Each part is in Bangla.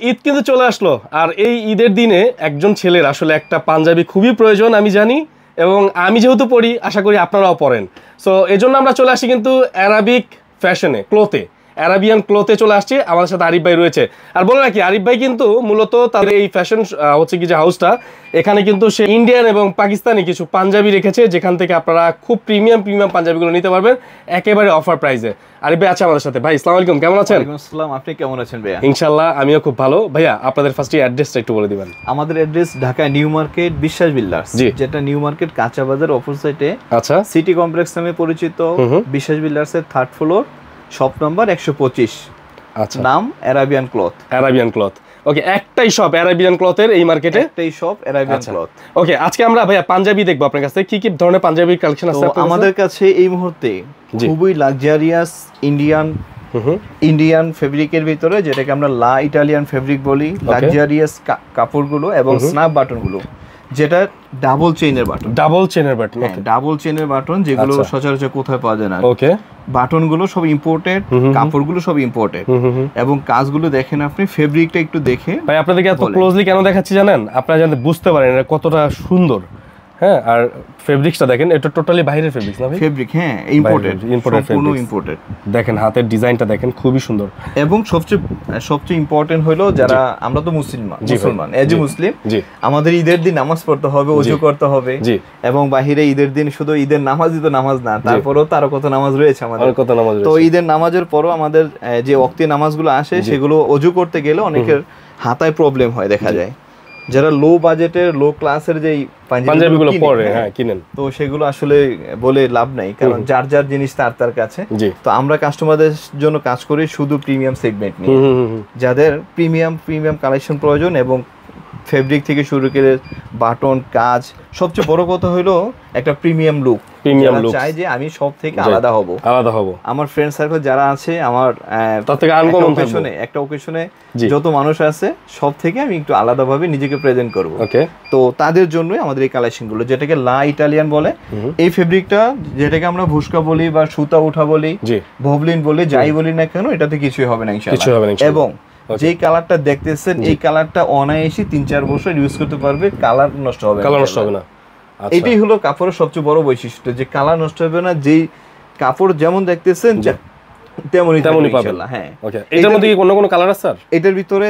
ঈদ কিন্তু চলে আসলো, আর এই ঈদের দিনে একজন ছেলের আসলে একটা পাঞ্জাবি খুবই প্রয়োজন আমি জানি, এবং আমি যেহেতু পড়ি আশা করি আপনারাও পড়েন। সো এই জন্য আমরা চলে আসি কিন্তু অ্যারাবিক ফ্যাশনে, ক্লোথে, অ্যারাবিয়ান ক্লোথে চলে আসছি। আমাদের সাথে আরিফ ভাই রয়েছে। আর বলে রাখি, আরিফ ভাই কিন্তু মূলত তাদের এই ফ্যাশন হচ্ছে কি যে হাউসটা, এখানে কিন্তু সে ইন্ডিয়ান এবং পাকিস্তানি কিছু পাঞ্জাবি রেখেছে, যেখান থেকে আপনারা খুব প্রিমিয়াম পাঞ্জাবিগুলো নিতে পারবেন একেবারে অফার প্রাইসে। আরিফ ভাই আছে আমাদের সাথে। ভাই আসসালামু আলাইকুম, কেমন আছেন? ওয়ালাইকুম আসসালাম, আপনি কেমন আছেন ভাইয়া? ইনশাআল্লাহ আমিও খুব ভালো। ভাইয়া আপনাদের ফার্স্টে অ্যাড্রেসটা একটু বলে দিবেন। আমাদের অ্যাড্রেস ঢাকা নিউ মার্কেট বিশ্বাস বিল্ডার্স, যেটা নিউ মার্কেট কাঁচা বাজার অপোজিটে, আচ্ছা, সিটি কমপ্লেক্স নামে পরিচিত। বিশ্বাস বিল্ডার্স এর 3rd ফ্লোর, শপ নাম্বার 125। আচ্ছা, নাম অ্যারাবিয়ান ক্লথ। অ্যারাবিয়ান ক্লথ, ওকে। একটাই শপ অ্যারাবিয়ান ক্লথের এই মার্কেটে, একটাই শপ অ্যারাবিয়ান ক্লথ। ওকে, আজকে আমরা ভাইয়া পাঞ্জাবি দেখবো আপনার কাছে। কি কি ধরনের পাঞ্জাবির কালেকশন আছে আমাদের কাছে এই মুহূর্তে? খুবই লাক্সারিয়াস ইন্ডিয়ান ফেব্রিকের ভিতরে, যেটাকে আমরা লা ইটালিয়ান ফেব্রিক বলি, লাক্সারিয়াস কাপড়গুলো এবং স্ন্যাপ বাটনগুলো, যেটা ডাবল চেইনের বাটন। ডাবল চেইনের বাটন, যেগুলো সচরাচর কোথায় পাওয়া যায় না। ওকে, বাটনগুলো সব ইম্পোর্টেড, কাপড়গুলো সব ইম্পোর্টেড, এবং কাজগুলো দেখেন আপনি, ফেব্রিকটা একটু দেখে। ভাই আপনাদেরকে এত ক্লোজলি কেন দেখাচ্ছি জানেন? আপনারা যাতে বুঝতে পারেন এটা কতটা সুন্দর। হ্যাঁ, আর ফেব্রিক্সটা দেখেন, এটা টোটালি বাইরের ফেব্রিক্স না ভাই? ফেব্রিক, হ্যাঁ, ইম্পোর্টেড, সম্পূর্ণ ইম্পোর্টেড। দেখেন হাতের ডিজাইনটা দেখেন, খুবই সুন্দর। এবং সবচেয়ে ইম্পর্টেন্ট হলো, যারা আমরা তো মুসলমান, এজ এ মুসলিম, আমাদের ঈদের দিন নামাজ পড়তে হবে, ওযু করতে হবে, এবং বাহিরে ঈদের দিন শুধু ঈদের নামাজই তো নামাজ না, তারপরেও তারও কত নামাজ রয়েছে আমাদের। তো ঈদের নামাজের পরও আমাদের যে ওয়াক্তি নামাজগুলো আসে, সেগুলো ওযু করতে গেলে অনেকের হাতায় প্রবলেম হয় দেখা যায়। যারা লো বাজেটের, লো ক্লাসের যে পাঞ্জাবিগুলো পরে কিনেন, তো সেগুলো আসলে বলে লাভ নাই, কারণ যার যার জিনিস তার কাছে। তো আমরা কাস্টমারদের জন্য কাজ করি শুধু প্রিমিয়াম সেগমেন্ট নিয়ে, যাদের প্রিমিয়াম কালেকশন প্রয়োজন, এবং ফেব্রিক থেকে শুরু করে বাটন কাজ। সবচেয়ে বড় কথা হলো একটা প্রিমিয়াম লুক চাই, যে আমি সব থেকে আলাদা হব। আমার ফ্রেন্ড সার্কেল যারা আছে, আমার তার থেকে একটা ওকেশনে যত মানুষ আছে, সব থেকে আমি একটু আলাদাভাবে নিজেকে প্রেজেন্ট করব। তো তাদের জন্যই আমাদের এই কালেকশনগুলো, যেটাকে লা ইটালিয়ান বলে। এই ফেব্রিকটা, যেটাকে আমরা ভুস্কা বলি বা সুতা উঠা বলি, ভবলিন বলি, যাই বলি না কেন, এটাতে কিছুই হবে না ইনশাআল্লাহ। এবং যে কালারটা দেখতেছেন, এই কালারটা অনায়াসই 3-4 বছর ইউজ করতে পারবে, কালার নষ্ট হবে না। এটাই হলো কাপড়ের সবচেয়ে বড় বৈশিষ্ট্য, যে কালার নষ্ট হবে না। যেই কাপড় যেমন দেখতেছেন তেমনই পাবেন। হ্যাঁ, ওকে। এটার মধ্যে কি কোন কালার আছে স্যার? এটার ভিতরে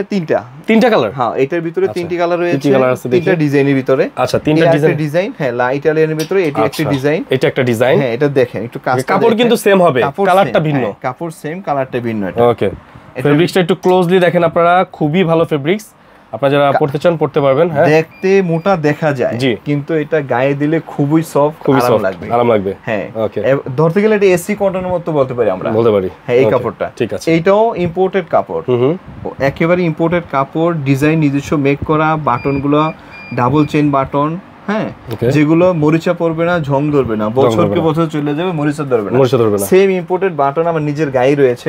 তিনটা কালার। হ্যাঁ, এটার ভিতরে 3টি কালার রয়েছে, 3টা ডিজাইনের ভিতরে। আচ্ছা, 3টা ডিজাইন। হ্যাঁ, লা ইটালিয়ানের ভিতরে এটি একটা ডিজাইন, এটা একটা ডিজাইন। হ্যাঁ, এটা দেখেন একটু, কাপড় কিন্তু সেম হবে, কালারটা ভিন্ন। কাপড় সেম, কালারটা ভিন্ন। এটা ওকে। ফেব্রিক্সটা একটু ক্লোজলি দেখেন আপনারা, খুবই ভালো ফেব্রিক্স। আপনারা যারা পড়তে চান পড়তে পারবেন। হ্যাঁ, দেখতে মোটা দেখা যায়, কিন্তু এটা গায়ে দিলে খুবই সফট, আরাম লাগবে। হ্যাঁ, ওকে। ধরতে গেলে এটা এসি কটনের মতো বলতে পারি আমরা। হ্যাঁ, এই কাপড়টা ঠিক আছে। এইটাও ইম্পোর্টেড কাপড়, একেবারে ইম্পোর্টেড কাপড়, ডিজাইন নিজস্ব মেক করা, বাটনগুলো ডাবল চেইন বাটন। হ্যাঁ, যেগুলো মরিচা পড়বে না, ঝং ধরবে না, বছরকে বছর চলে যাবে, মরিচা ধরবে না। সেম ইম্পোর্টেড বাটন আমার নিজের গায়ে রয়েছে।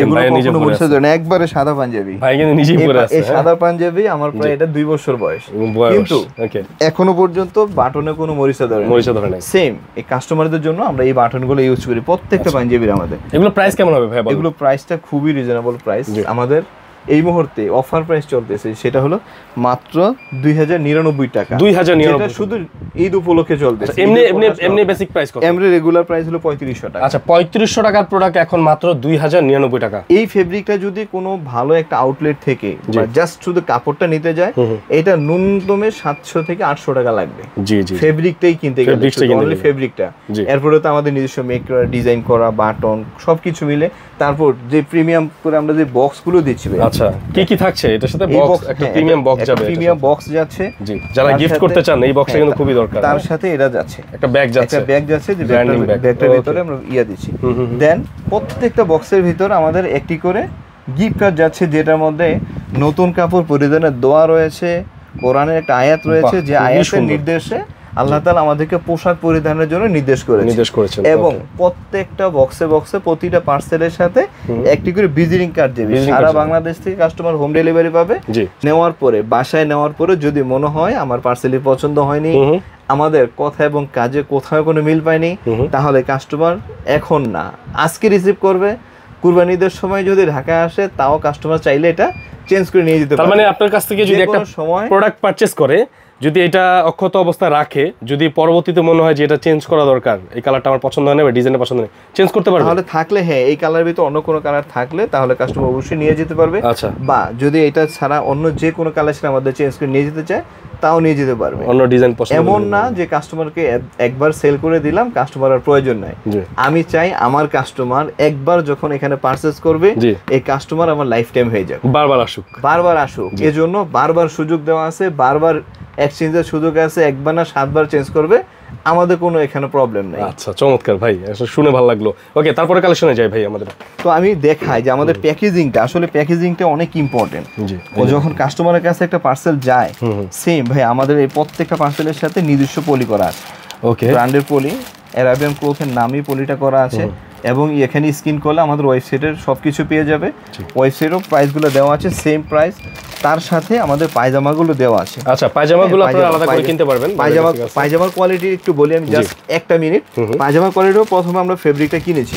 এগুলো কখনো মরিচা ধরবে না, একবারে সাদা পাঞ্জাবি। ভাই কিন্তু নিজেই পরে আছে। এই সাদা পাঞ্জাবি আমার প্রায় এটা 2 বছর বয়স, কিন্তু এখনো পর্যন্ত বাটনে কোনো মরিচা ধরে না। সেম এই কাস্টমারদের জন্য আমরা এই বাটনগুলো ইউজ করি প্রত্যেকটা পাঞ্জাবির আমাদের। এগুলো প্রাইস কেমন হবে ভাই? এগুলো প্রাইসটা খুবই রিজনেবল প্রাইস। আমাদের এই মুহূর্তে অফার প্রাইস চলতেছে, সেটা হলো মাত্র 2099 টাকা। 2099 যেটা শুধু ঈদ উপলক্ষে চলতেছে। এমনি বেসিক প্রাইস কত? এমনি রেগুলার প্রাইস হলো 3500 টাকা। আচ্ছা, 3500 টাকার প্রোডাক্ট এখন মাত্র 2099 টাকা। এই ফেব্রিকটা যদি কোনো ভালো একটা আউটলেট থেকে বা জাস্ট শুধু কাপড়টা নিতে যায়, এটা ন্যূনতম 700 থেকে 800 টাকা লাগবে। ফেব্রিকটাই কিনতে গেলে, অনলি ফেব্রিকটা। এরপরে তো আমাদের নিজস্ব মেক করা, ডিজাইন করা, বাটন সবকিছু মিলে, তারপর যে প্রিমিয়াম করে আমরা যে বক্সগুলো দিচ্ছি। আচ্ছা, কি কি থাকছে এটার সাথে? বক্স, একটা প্রিমিয়াম বক্স যাবে, প্রিমিয়াম বক্স যাচ্ছে। জি, যারা গিফট করতে চান এই বক্সটা কিন্তু খুবই দরকার। তার সাথে এটা যাচ্ছে, একটা ব্যাগ যাচ্ছে, যে ব্যাগটার ভিতরে আমরা দিচ্ছি। দেন প্রত্যেকটা বক্সের ভিতরে আমাদের একটি করে গিফট কার্ড যাচ্ছে, যেটার মধ্যে নতুন কাপড় পরিধানের দোয়া রয়েছে, কোরআনের একটা আয়াত রয়েছে, যে আয়াতের নির্দেশে আল্লাহ তাআলা আমাদেরকে পোশাক পরিধানের জন্য নির্দেশ করেছেন। এবং প্রত্যেকটা বক্সে প্রতিটা পার্সেলের সাথে একটি করে ভিজিটিং কার্ড যাবে। সারা বাংলাদেশ থেকে কাস্টমার হোম ডেলিভারি পাবে। নেওয়ার পরে, বাসায় নেওয়ার পরে যদি মনে হয় আমার পার্সেলই পছন্দ হয়নি, আমাদের কথা এবং কাজে কোথাও কোনো মিল পায়নি, তাহলে কাস্টমার এখন না, আজকে রিসিভ করবে। কুরবানি ঈদের সময় যদি ঢাকায় আসে, তাও কাস্টমার চাইলে এটা চেঞ্জ করে নিয়ে যেতে পারবে। তার মানে আপনার কাছ থেকে যদি একটা প্রোডাক্ট পারচেজ করে, যদি এটা অক্ষত অবস্থায় রাখে, যদি পরবর্তীতে মনে হয় যে এটা চেঞ্জ করা দরকার, এই কালারটা আমার পছন্দ হয় না বা ডিজাইনটা পছন্দ হয়, চেঞ্জ করতে পারবে। তাহলে থাকলে হ্যাঁ, এই কালারের ভিতর অন্য কোনো কালার থাকলে তাহলে কাস্টমার অবশ্যই নিয়ে যেতে পারবে। আচ্ছা, বা যদি এটা ছাড়া অন্য যে কোনো কালেকশন আমাদের চেঞ্জ করে নিয়ে যেতে চায় তাও নিয়ে যেতে পারবে। অন্য ডিজাইন পছন্দ, এমন না যে কাস্টমারকে একবার সেল করে দিলাম, কাস্টমার আর প্রয়োজন নাই। আমি চাই আমার কাস্টমার একবার যখন এখানে পারচেজ করবে, এই কাস্টমার আমার লাইফ টাইম হয়ে যাবে, বারবার আসুক। এজন্য বারবার সুযোগ দেওয়া আছে, বারবার এক্সচেঞ্জের সুযোগ আছে, একবার না 7 বার চেঞ্জ করবে, আমাদের কোনো এখানে প্রবলেম নেই। আচ্ছা, চমৎকার ভাই, শুনে ভালো লাগলো। ওকে, তারপরে কালেকশনে যাই ভাই আমাদের। তো আমি দেখাই যে আমাদের প্যাকেজিংটা, আসলে প্যাকেজিংটা অনেক ইম্পর্টেন্ট। ও যখন কাস্টমারের কাছে একটা পার্সেল যায়, সেম ভাই আমাদের এই প্রত্যেকটা পার্সেলের সাথে নিজস্ব পলি করা আছে। ওকে, ব্র্যান্ডের পলি, অ্যারাবিয়ান ক্লথের নামই পলিটা করা আছে। এবং এখানে স্ক্রিন করলে আমাদের ওয়েবসাইটের সবকিছু পেয়ে যাবে। ওয়েবসাইটেও প্রাইসগুলো দেওয়া আছে, সেম প্রাইস। তার সাথে আমাদের পায়জামাগুলো দেওয়া আছে। আচ্ছা, পায়জামাগুলো আপনারা আলাদা করে কিনতে পারবেন। পায়জামার কোয়ালিটি একটু বলি আমি, জাস্ট একটা মিনিট। পায়জামার কোয়ালিটিও প্রথমে আমরা ফেব্রিকটা কিনেছি,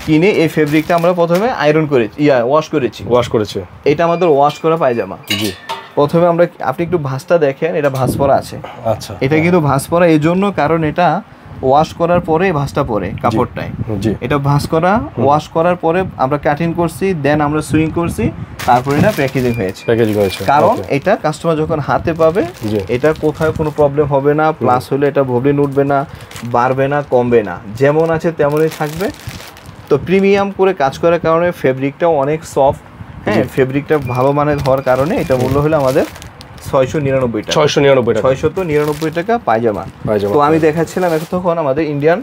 কিনে এই ফেব্রিকটা আমরা প্রথমে আয়রন করেছি, ওয়াশ করেছি। এটা আমাদের ওয়াশ করা পায়জামা। প্রথমে আমরা, আপনি একটু ভাঁজটা দেখেন, এটা ভাঁজ পরা আছে। আচ্ছা, এটা কিন্তু ভাঁজ পরা এই জন্য কারণ এটা ওয়াশ করার পরে ভাঁজটা পরে কাপড়টায়, এটা ভাঁজ করা, ওয়াশ করার পরে আমরা কাটিং করছি, দেন আমরা সুইং করছি, তারপরে এটা প্যাকেজিং হয়েছে। কারণ এটা কাস্টমার যখন হাতে পাবে, এটা কোথাও কোনো প্রবলেম হবে না, প্লাস হলে এটা ভবলিন উঠবে না, বাড়বে না, কমবে না, যেমন আছে তেমনই থাকবে। তো প্রিমিয়াম করে কাজ করার কারণে ফেব্রিকটাও অনেক সফট। হ্যাঁ, ফেব্রিকটা ভালো মানের হওয়ার কারণে এটা মূল্য হলো আমাদের 699 টাকা পায়জামা। তো আমি দেখাচ্ছিলাম তখন আমাদের ইন্ডিয়ান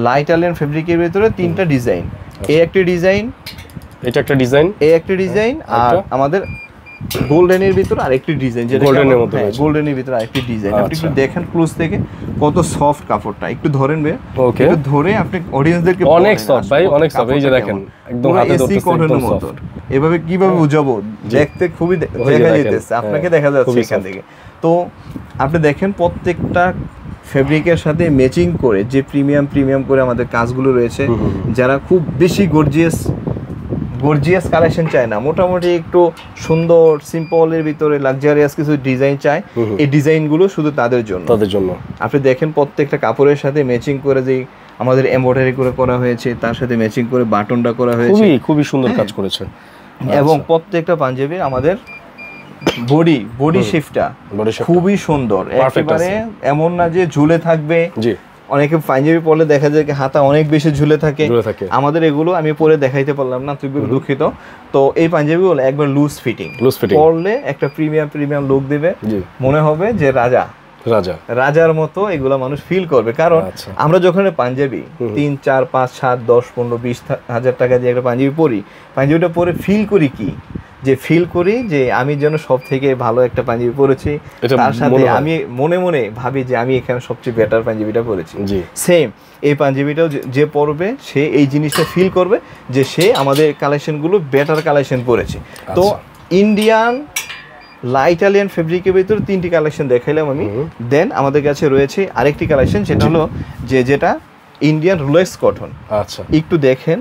লাইট আলিয়ান ফেব্রিকের ভিতরে 3টা ডিজাইন, এই একটা ডিজাইন, এটা একটা ডিজাইন, এই একটা ডিজাইন, আর আমাদের গোল্ডেনের ভিতরে আরেকটি ডিজাইন, যেটা গোল্ডেনের ভিতরে আরেকটি ডিজাইন। আপনি একটু দেখেন ক্লোজ থেকে কত সফট কাপড়টা, একটু ধরেন বে, একটু ধরে আপনি অডিয়েন্সদেরকে, অনেক সফট ভাই, অনেক সফট। এই যে দেখেন একদম হাতে ধরতেছে, কটনের মতো। এভাবে কিভাবে বুঝাবো, দেখতে খুবই দেখা যাইতেছে, আপনাকে দেখা যাচ্ছে এখান থেকে। তো আপনি দেখেন প্রত্যেকটা ফেব্রিকের সাথে ম্যাচিং করে যে প্রিমিয়াম করে আমাদের কাজগুলো রয়েছে। যারা খুব বেশি গর্জিয়াস কালেকশন চায় না, মোটামুটি একটু সুন্দর সিম্পলের ভিতরে লাক্সারিয়াস কিছু ডিজাইন চায়, এই ডিজাইনগুলো শুধু তাদের জন্য। আপনি দেখেন প্রত্যেকটা কাপড়ের সাথে ম্যাচিং করে যে আমাদের এমব্রয়ডারি করে করা হয়েছে, তার সাথে ম্যাচিং করে বাটনটা করা হয়েছে, খুবই সুন্দর কাজ করেছে। এবং প্রত্যেকটা পাঞ্জাবির আমাদের বডি শেপটা খুবই সুন্দর, একেবারে এমন না যে ঝুলে থাকবে। অনেকে পাঞ্জাবি পরলে দেখা যায় হাতা অনেক বেশি ঝুলে থাকে, আমাদের এগুলো আমি পরে দেখাইতে পারলাম না, তুই দুঃখিত। তো এই পাঞ্জাবিগুলো একবার লুজ ফিটিং পরলে একটা প্রিমিয়াম লুক দিবে, মনে হবে যে রাজার মতো এগুলো মানুষ ফিল করবে। কারণ আমরা যখন পাঞ্জাবি 3, 4, 5, 7, 10, 15, 20 হাজার টাকা দিয়ে একটা পাঞ্জাবি পরি, পাঞ্জাবিটা পরে ফিল করি কি, যে ফিল করি যে আমি যেন সব থেকে ভালো একটা পাঞ্জাবি পরেছি, তার সাথে আমি মনে মনে ভাবি যে আমি এখানে সবচেয়ে বেটার পাঞ্জাবিটা পরেছি। সেম এই পাঞ্জাবিটাও যে পরবে, সে এই জিনিসটা ফিল করবে যে সে আমাদের কালেকশনগুলো বেটার কালেকশন পরেছে। তো ইন্ডিয়ান লাইট আলিয়ান ফেব্রিকের ভিতরে 3টি কালেকশন দেখাইলাম আমি। দেন আমাদের কাছে রয়েছে আরেকটি কালেকশন, সেটা হলো যেটা ইন্ডিয়ান রোলেক্স কটন। আচ্ছা, একটু দেখেন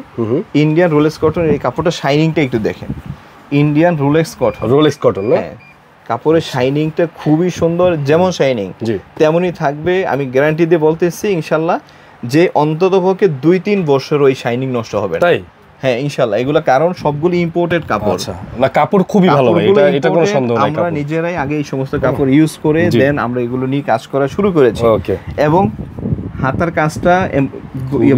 ইন্ডিয়ান রোলেক্স কটন, এই কাপড়টা শাইনিংটা একটু দেখেন। ইন্ডিয়ান রোলেক্স কটন, হ্যাঁ, কাপড়ের শাইনিংটা খুবই সুন্দর, যেমন শাইনিং তেমনই থাকবে। আমি গ্যারান্টি দিয়ে বলতেছি ইনশাল্লাহ যে অন্ততপক্ষে 2-3 বছর ওই শাইনিং নষ্ট হবে না। তাই? হ্যাঁ, ইনশাল্লাহ। এগুলো কারণ সবগুলো ইম্পোর্টেড কাপড়। আচ্ছা, না কাপড় খুবই ভালো, এটা কোনো সন্দেহ নাই। আমরা নিজেরাই আগে এই সমস্ত কাপড় ইউজ করে দেন আমরা এগুলো নিয়ে কাজ করা শুরু করেছি। এবং হাতার কাজটা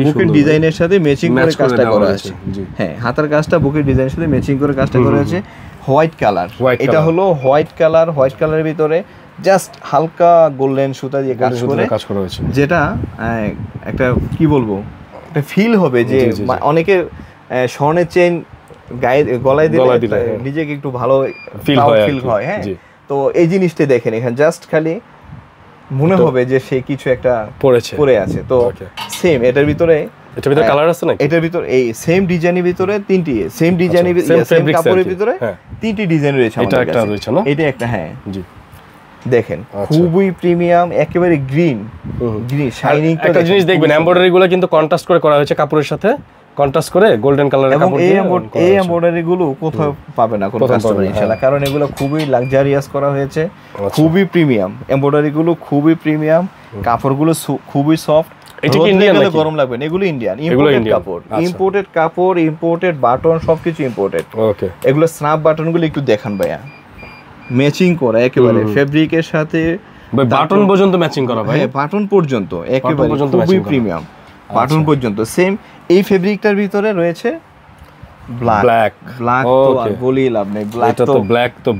বুকের ডিজাইনের সাথে ম্যাচিং করে কাজটা করা আছে। হ্যাঁ, হাতার কাজটা বুকের ডিজাইনের সাথে ম্যাচিং করে কাজটা করা আছে। হোয়াইট কালার, এটা হলো হোয়াইট কালারের ভিতরে জাস্ট হালকা গোল্ডেন সুতা দিয়ে কাজ করা হয়েছে, যেটা একটা কি বলবো, একটা ফিল হবে যে অনেকে স্বর্ণের চেইন গায়ে গলায় দিলে নিজেকে একটু ভালো ফিল হয়। হ্যাঁ, তো এই জিনিসটা দেখেন এখানে জাস্ট খালি মনে হবে যে সে কিছু একটা পরে আছে। তো সেম এটার ভিতরে কালার আছে নাকি? এটার ভিতরে এই সেম ডিজাইনের ভিতরে 3টি, সেম ডিজাইনের সেম কাপড়ের ভিতরে 3টি ডিজাইন রয়েছে। এটা একটা রয়েছে না, এটা একটা, হ্যাঁ জি, দেখেন খুবই প্রিমিয়াম, একেবারে গ্রিন শাইনিং। একটা জিনিস দেখবেন, এমব্রয়ডারি গুলো কিন্তু কন্ট্রাস্ট করে করা হয়েছে কাপড়ের সাথে, কন্ট্রাস্ট করে গোল্ডেন কালারের এবং এই এমব্রয়ডারি গুলো কোথাও পাবে না কোন কাস্টমার ইনশাআল্লাহ, কারণ এগুলো খুবই লাক্সারিয়াস করা হয়েছে, খুবই প্রিমিয়াম এমব্রয়ডারি গুলো, খুবই প্রিমিয়াম, কাপড়গুলো খুবই সফট, এটা কি ইন্ডিয়ান নাকি গরম লাগবে না, এগুলো ইন্ডিয়ান ইম্পোর্টেড কাপড়, ইম্পোর্টেড বাটন সবকিছু ইম্পোর্টেড। ওকে, এগুলো স্ন্যাপ বাটনগুলো একটু দেখান ভাইয়া, ম্যাচিং করা একেবারে ফেব্রিকের সাথে, বাটন পর্যন্ত ম্যাচিং করা ভাই, হ্যাঁ বাটন পর্যন্ত একেবারে খুবই প্রিমিয়াম, বাটন পর্যন্ত সেম। এই ফেব্রিকটার ভিতরে রয়েছে ব্ল্যাক তো আর বলি লাভ নেই,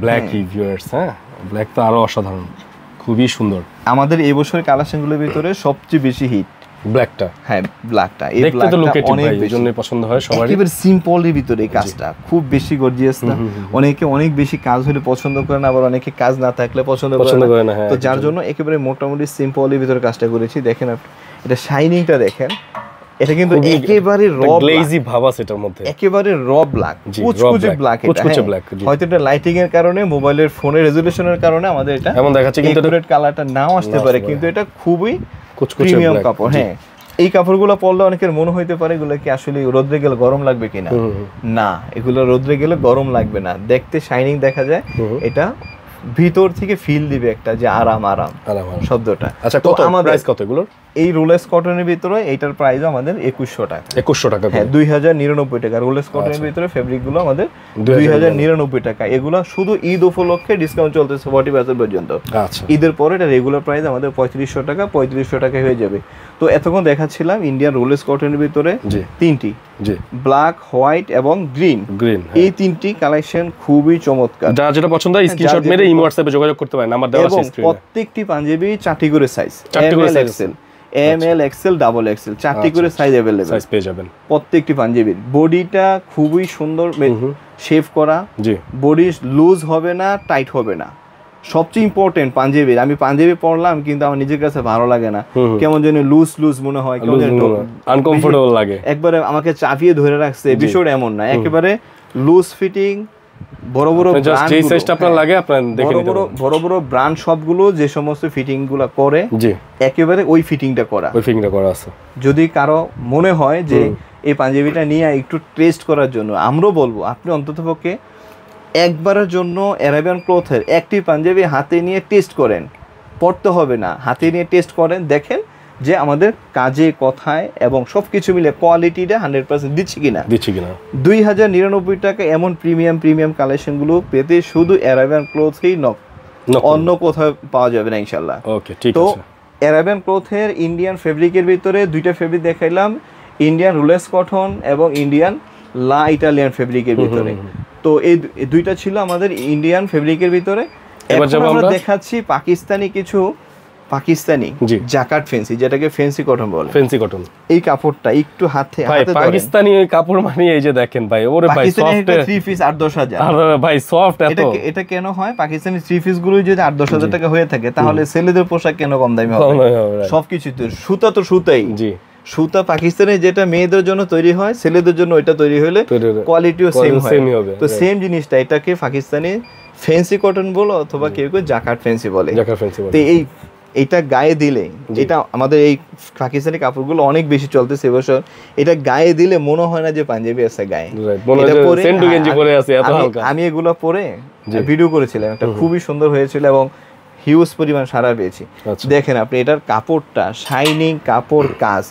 ব্ল্যাকই ভিউয়ার্স, হ্যাঁ ব্ল্যাক তো আরো অসাধারণ, খুবই সুন্দর। আমাদের এই বছরের কালেকশনগুলোর ভিতরে সবচেয়ে বেশি হিট ব্ল্যাকটা, হ্যাঁ ব্ল্যাকটা, এই দেখতে তো লোকেটিভ ভাই, এইজন্য পছন্দ হয় সবারই, একেবারে সিম্পলের ভিতরে এই কাজটা খুব বেশি গর্জিয়াস না, অনেকে অনেক বেশি কাজ হলে পছন্দ করে না, আবার অনেকে কাজ না থাকলে পছন্দ করে না, তো যার জন্য একেবারে মোটামুটি সিম্পলের ভিতরে কাজটা করেছি। দেখেন আপনি এটা শাইনিংটা দেখেন, এটা কিন্তু একেবারে র গ্লেজি ভাব আছে এটার মধ্যে, একেবারে র ব্ল্যাক, কুচকুচে ব্ল্যাক, হয়তো এটা লাইটিং এর কারণে, মোবাইলের ফোনের রেজোলিউশনের কারণে আমাদের এটা এমন দেখাচ্ছে, কিন্তু একুরেট কালারটা নাও আসতে পারে, কিন্তু এটা খুবই প্রিমিয়াম কাপড়। হ্যাঁ, এই কাপড়গুলো পরলে অনেকের মনে হইতে পারে এগুলো কি আসলে রোদ্রে গেলে গরম লাগবে কিনা, না এগুলো রোদ্রে গেলে গরম লাগবে না, দেখতে শাইনিং দেখা যায়, এটা ভিতর থেকে ফিল দিবে একটা যে আরাম আরাম শব্দটা। আচ্ছা, কত প্রাইস কত এগুলোর? এই রোলেস কটনের ভিতরে এইটার প্রাইস আমাদের 2100 টাকা। 2100 টাকা, হ্যাঁ 2099 টাকা। রোলেস কটনের ভিতরে ফেব্রিক গুলো আমাদের 2099 টাকা। এগুলো শুধু ঈদ উপলক্ষে ডিসকাউন্ট চলতেছে 40% পর্যন্ত। আচ্ছা, ঈদের পরে এটা রেগুলার প্রাইস আমাদের 3500 টাকা, 3500 টাকা হয়ে যাবে। তো এতক্ষণ দেখাচ্ছিলাম ইন্ডিয়ান রোলেস কটনের ভিতরে তিনটি, ব্ল্যাক, হোয়াইট এবং গ্রিন। এই তিনটি কালেকশন খুবই চমৎকার, যার যেটা পছন্দ হয় স্ক্রিনশট মেরে ইমো হোয়াটসঅ্যাপে যোগাযোগ করতে পারেন, নাম্বার দেওয়া আছে স্ক্রিনে। প্রত্যেকটি পাঞ্জাবি 4টি করে size, ML XL double XL 4টি করে সাইজ अवेलेबल, সাইজ পেয়ে যাবেন প্রত্যেকটি পাঞ্জাবির। বডিটা খুবই সুন্দর শেপ করা, বডি লুজ হবে না, টাইট হবে না। সবচেয়ে ইম্পর্টেন্ট পাঞ্জাবির, আমি পাঞ্জাবি পরলাম কিন্তু আমার নিজের কাছে ভালো লাগে না, কেমন যেন লুজ লুজ মনে হয়, কেমন যেন আনকমফোর্টেবল লাগে, একবারে আমাকে চাপিয়ে ধরে রাখছে, বিষয়টা এমন না, একেবারে লুজ ফিটিং। বড় বড় ব্র্যান্ড, যে সাইজটা আপনার লাগে আপনারা দেখে নিতে পারেন, বড় বড় ব্র্যান্ড সবগুলো যে সমস্ত ফিটিং গুলো করে, একেবারে ওই ফিটিংটা করা আছে। যদি কারো মনে হয় যে এই পাঞ্জাবিটা নিয়ে একটু টেস্ট করার জন্য, আমরাও বলবো আপনি অন্ততপক্ষে একবারের জন্য অ্যারাবিয়ান ক্লথের একটি পাঞ্জাবি হাতে নিয়ে টেস্ট করেন, পড়তে হবে না, হাতে নিয়ে টেস্ট করেন, দেখেন যে আমাদের কাজে কথায় এবং সবকিছু মিলে কোয়ালিটিটা 100% দিচ্ছি কিনা। 2099 টাকা এমন প্রিমিয়াম কালেকশনগুলো পেতে শুধু অ্যারাবিয়ান ক্লথেই অন্য কোথাও পাওয়া যাবে না ইনশাল্লাহ। ওকে, ঠিক আছে। তো অ্যারাবিয়ান ক্লথের ইন্ডিয়ান ফেব্রিকের ভিতরে দুইটা ফেব্রিক দেখাইলাম, ইন্ডিয়ান রুলেস কটন এবং ইন্ডিয়ান লা ইটালিয়ান ফেব্রিকের ভিতরে। তো এই দুইটা ছিল আমাদের ইন্ডিয়ান ফেব্রিকের ভিতরে। এবার আমরা দেখাচ্ছি পাকিস্তানি জাকার্ড ফেন্সি, যেটাকে ফেন্সি কটন বলে। ফেন্সি কটন এই কাপড়টা একটু হাতে পাকিস্তানি কাপড় মানে এই যে দেখেন ভাই, ওরে ভাই সফট, 3 পিস 8-10 হাজার, আরে ভাই সফট এত। এটা কেন হয়? পাকিস্তানি 3 পিস গুলো যদি 8-10 হাজার টাকা হয়ে থাকে, তাহলে ছেলেদের পোশাক কেন কম দামি হবে? সবকিছু তো সুতা, তো সুতাই, সুতা পাকিস্তানে যেটা মেয়েদের জন্য তৈরি হয়, ছেলেদের জন্য ওইটা তৈরি হলে কোয়ালিটিও সেম হবে। তো সেম জিনিসটা, এটাকে পাকিস্তানি ফেন্সি কটন বলো অথবা কেউ কেউ জাকার্ড ফেন্সি বলে। তো এইটা গায়ে দিলে, এটা আমাদের এই পাকিস্তানি কাপড়গুলো অনেক বেশি চলতেছে এবছর, এটা গায়ে দিলে মনে হয় না যে পাঞ্জাবি আছে গায়ে। আমি এগুলো পরে ভিডিও করেছিলাম, এটা খুবই সুন্দর হয়েছিল এবং হিউজ পরিমাণ সাড়া পেয়েছি। দেখেন আপনি এটার কাপড়টা, শাইনিং কাপড়, কাজ,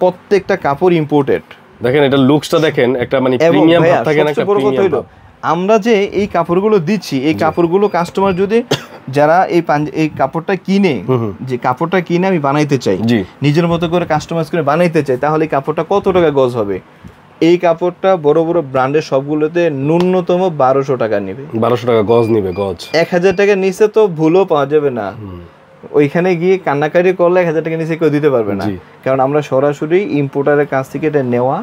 প্রত্যেকটা কাপড় ইম্পোর্টেড। দেখেন এটা লুকসটা দেখেন, একটা মানে প্রিমিয়াম ভাব থাকে না, একটা প্রিমিয়াম ভাব। আমরা যে এই কাপড়গুলো দিচ্ছি, এই কাপড়গুলো কাস্টমার যদি যারা এই কাপড়টা কিনে, যে কাপড়টা কিনে আমি বানাইতে চাই, নিজের মতো করে কাস্টমাইজ করে বানাইতে চাই, তাহলে এই কাপড়টা কত টাকা গজ হবে? এই কাপড়টা বড় বড় ব্র্যান্ডের সবগুলোতে ন্যূনতম 1200 টাকা নেবে। 1200 টাকা গজ নেবে, গজ 1000 টাকার নিচে তো ভুলও পাওয়া যাবে না। ওইখানে গিয়ে কান্নাকারি করলে 1000 টাকা নিচে কেউ দিতে পারবে না, কারণ আমরা সরাসরি ইম্পোর্টারের কাছ থেকে এটা নেওয়া,